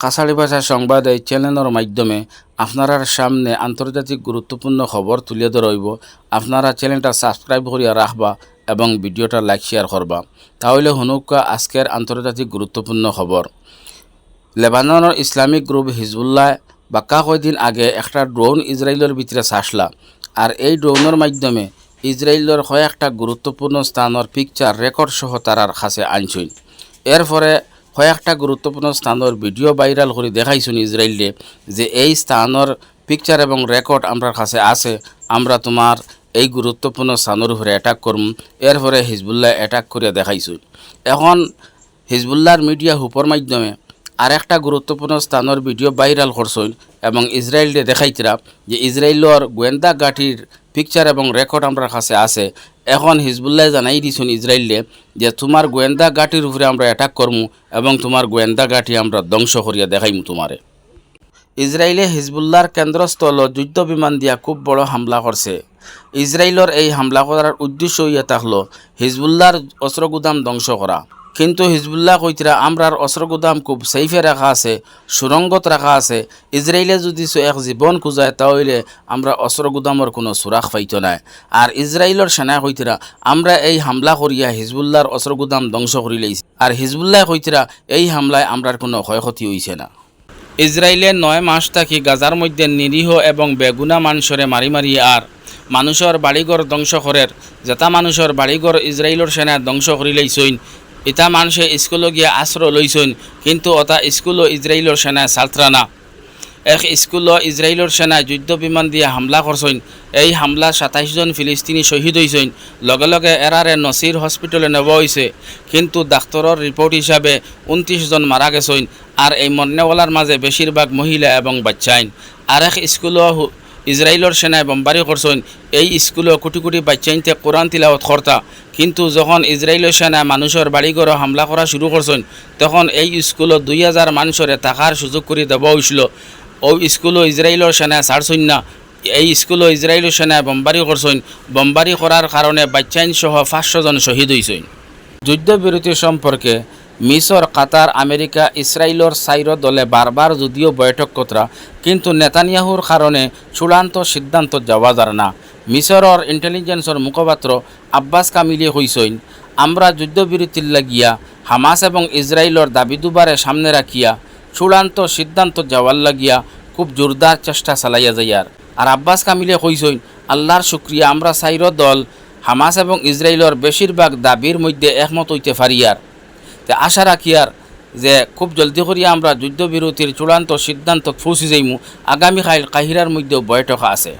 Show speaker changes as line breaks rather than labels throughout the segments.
কাছাড়ি ভাষা সংবাদ এই চ্যানেলের মাধ্যমে আপনার সামনে আন্তর্জাতিক গুরুত্বপূর্ণ খবর তুলে ধরব। আপনারা চ্যানেলটা সাবস্ক্রাইব করিয়া রাখবা এবং ভিডিওটা লাইক শেয়ার করবা। তাহলে হনুকা আজকের আন্তর্জাতিক গুরুত্বপূর্ণ খবর। লেবাননের ইসলামিক গ্রুপ হিজবুল্লাহ বাক্কা কয়দিন আগে একটা ড্রোন ইসরায়েলের ভিতরে ছাড়লা। আর এই ড্রোনের মাধ্যমে ইসরায়েলের কয়েকটা গুরুত্বপূর্ণ স্থানের পিকচার রেকর্ড সহ তারার কাছে আনছই। এরপরে কয়েকটা গুরুত্বপূর্ণ স্থানের ভিডিও ভাইরাল করে দেখাইছুন ইসরায়েলে যে এই স্থানের পিকচার এবং রেকর্ড আমার কাছে আছে, আমরা তোমার এই গুরুত্বপূর্ণ স্থানের উপরে অ্যাটাক করম। এরপরে হিজবুল্লাহ অ্যাটাক করে দেখাইছুন। এখন হিজবুল্লাহর মিডিয়া হুপর মাধ্যমে আরেকটা গুরুত্বপূর্ণ স্থানের ভিডিও ভাইরাল করছেন এবং ইসরায়েলে দেখাইতরা যে ইসরায়েলের গোয়েন্দা গাঁটির পিকচার এবং রেকর্ড আমার কাছে আছে। এখন হিজবুল্লাহ জানাই দিছুন ইসরায়েলে যে তোমার গোয়েন্দা গাঁটির উপরে আমরা অ্যাটাক করমু এবং তোমার গোয়েন্দা গাঁটি আমরা ধ্বংস করিয়া দেখাইমু তোমারে। ইসরায়েলে হিজবুল্লাহর কেন্দ্রস্থল যুদ্ধ বিমান দিয়া খুব বড় হামলা করছে। ইসরায়েলের এই হামলা করার উদ্দেশ্য হইয়া থাকলো হিজবুল্লাহর অস্ত্রগুদাম ধ্বংস করা। কিন্তু হিজবুল্লাহ কইতরা আমরার অস্ত্রগুদাম খুব সেফে রাখা আছে, সুরঙ্গত রাখা আছে। ইসরায়েলে যদি এক জীবন খুঁজায় তাহলে আমরা অস্ত্রগুদামের কোনো সুরাখ পাইতো না। আর ইসরায়েলের সেনা কইতরা আমরা এই হামলা করিয়া হিজবুল্লাহর অস্ত্রগুদাম ধ্বংস করি লাইছি। আর হিজবুল্লাহ কইতরা এই হামলায় আমরার কোনো ক্ষয়ক্ষতি হইছে না। ইসরায়েলে 9 মাস থাকি গাজার মধ্যে নিরীহ এবং বেগুনা মানুষরে মারি মারি আর মানুষের বাড়িঘর ধ্বংস করের যেটা মানুষের বাড়িঘর ইসরায়েলের সেনা ধ্বংস করি লাইছইন। ইটা মানুষে স্কুলে গিয়ে আশ্রয় লইছইন, কিন্তু ওটা স্কুলও ইসরায়েলের সেনায় সালত্রা না। এক স্কুলও ইসরায়েলের সেনায় যুদ্ধ বিমান দিয়ে হামলা করছইন। এই হামলা 27 জন ফিলিস্তিনি শহীদ হইছইন। লগে লগে এরারে নসির হসপিটালে নেওয়া হয়েছে, কিন্তু ডাক্তারের রিপোর্ট হিসাবে 29 জন মারা গেছইন। আর এই মরনেওয়ালার মাঝে বেশিরভাগ মহিলা এবং বাচ্চাইন। আর এক স্কুলও ইসরায়েলের সেনায় বোমবারি করছেন। এই স্কুলে কোটি কোটি বাচ্চাইনতে কোরআন তিলাওয়াত করতা, কিন্তু যখন ইসরায়েলের সেনা মানুষের বাড়িঘরে হামলা করা শুরু করছেন তখন এই স্কুলে 2000 মানুষের থাকার সুযোগ করে দেওয়া হয়েছিল। ওই স্কুলও ইসরায়েলের সেনায় ছাড়ছেন না। এই স্কুলও ইসরায়েলের সেনায় বোমবারি করছেন। বোমবারি করার কারণে বাচ্চাইন সহ 500 জন শহীদ হয়েছেন। যুদ্ধবিরতি সম্পর্কে মিশর, কাতার, আমেরিকা, ইসরায়েলের 4 দলে বারবার যদিও বৈঠক কতরা, কিন্তু নেতানিয়াহুর কারণে চূড়ান্ত সিদ্ধান্ত যাওয়া যায় না। মিশরের ইন্টেলিজেন্সের মুখপাত্র আব্বাস কামিলি কইছেন, আমরা যুদ্ধবিরতির লাগিয়া হামাস এবং ইসরায়েলের দাবি দুবারে সামনে রাখিয়া চূড়ান্ত সিদ্ধান্ত যাওয়ার লাগিয়া খুব জোরদার চেষ্টা চালাইয়া যাইয়ার। আর আব্বাস কামিলে কইছেন, আল্লাহর শুক্রিয়া আমরা 4 দল হামাস এবং ইসরায়েলের বেশিরভাগ দাবির মধ্যে একমত হইতে পারিয়ার। আশা রাখিয়ার যে খুব জলদি করিয়া আমরা যুদ্ধবিরতির চূড়ান্ত সিদ্ধান্ত পৌঁছে যাইমু। আগামীকাল কাহিরার মধ্যেও বৈঠক আছে।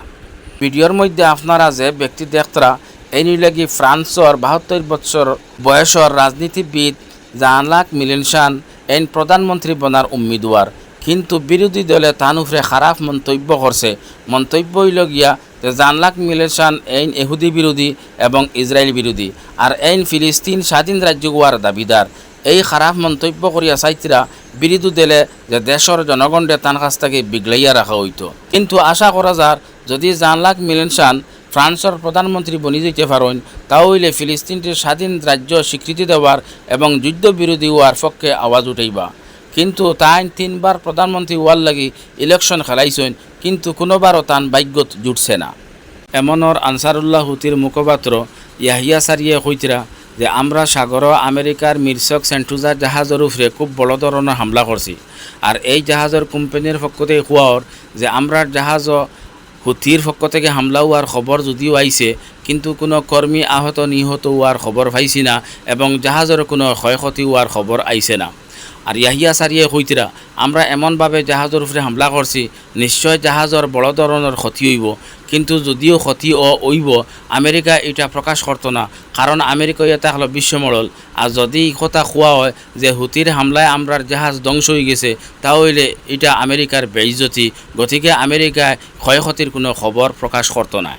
ভিডিওর মধ্যে আপনারা যে ব্যক্তি দেখতরা এই লাগি ফ্রান্সর 72 বছর বয়সের রাজনীতিবিদ জান-লাক মেলেনশান এই প্রধানমন্ত্রী বনার উম্মিদওয়ার, কিন্তু বিরোধী দলে তান উপরে খারাপ মন্তব্য করছে। মন্তব্য হইল গিয়া যে জান-লাক মেলেনশান এই ইহুদি বিরোধী এবং ইসরায়েল বিরোধী, আর এই ফিলিস্তিন স্বাধীন রাজ্য হওয়ার দাবিদার। এই খারাপ মন্তব্য করিয়া চাইতরা বিরোধী দলে যে দেশের জনগণে তার কাছ থেকে বিগলাইয়া রাখা হইতো। কিন্তু আশা করা যার যদি জান-লাক মেলেনশান ফ্রান্সের প্রধানমন্ত্রী বনি যেতে পারেন তাহলে ফিলিস্তিনটির স্বাধীন রাজ্য স্বীকৃতি দেওয়ার এবং যুদ্ধবিরোধী হওয়ার পক্ষে আওয়াজ উঠাইবা। কিন্তু তাই 3 বার প্রধানমন্ত্রী হওয়ার লাগি ইলেকশন খেলাইছেন, কিন্তু কোনোবারও তান ভাগ্যত জুটছে না। এমনর আনসারুল্লাহ হুতির মুখপাত্র ইয়াহিয়া সারিয়ে কইতরা যে আমরা সাগর আমেরিকার মিরসক সেন্টুজার জাহাজের উপরে খুব বড় ধরনের হামলা করছি। আর এই জাহাজের কোম্পানির পক্ষ থেকে কোয়ার যে আমরা জাহাজও হুতির পক্ষ থেকে হামলা হওয়ার খবর যদিও আইছে, কিন্তু কোনো কর্মী আহত নিহত হওয়ার খবর পাইছি না এবং জাহাজের কোনো ক্ষয়ক্ষতি হওয়ার খবর আইছে না। আর ইয়াহিয়া সারিয়ে কইতরা আমরা এমনভাবে জাহাজের উপরে হামলা করছি নিশ্চয় জাহাজের বড় ধরনের ক্ষতি হইব, কিন্তু যদিও ক্ষতি হইব আমেরিকা এটা প্রকাশ করতো না, কারণ আমেরিকা এটা হলো বিশ্বমডল। আর যদি কথা কোয়া হয় যে হুতির হামলায় আমরার জাহাজ ধ্বংস হয়ে গেছে তাহলে এটা আমেরিকার বেইজ্জতি, গতিকে আমেরিকায় ক্ষয়ক্ষতির কোনো খবর প্রকাশ করতো না।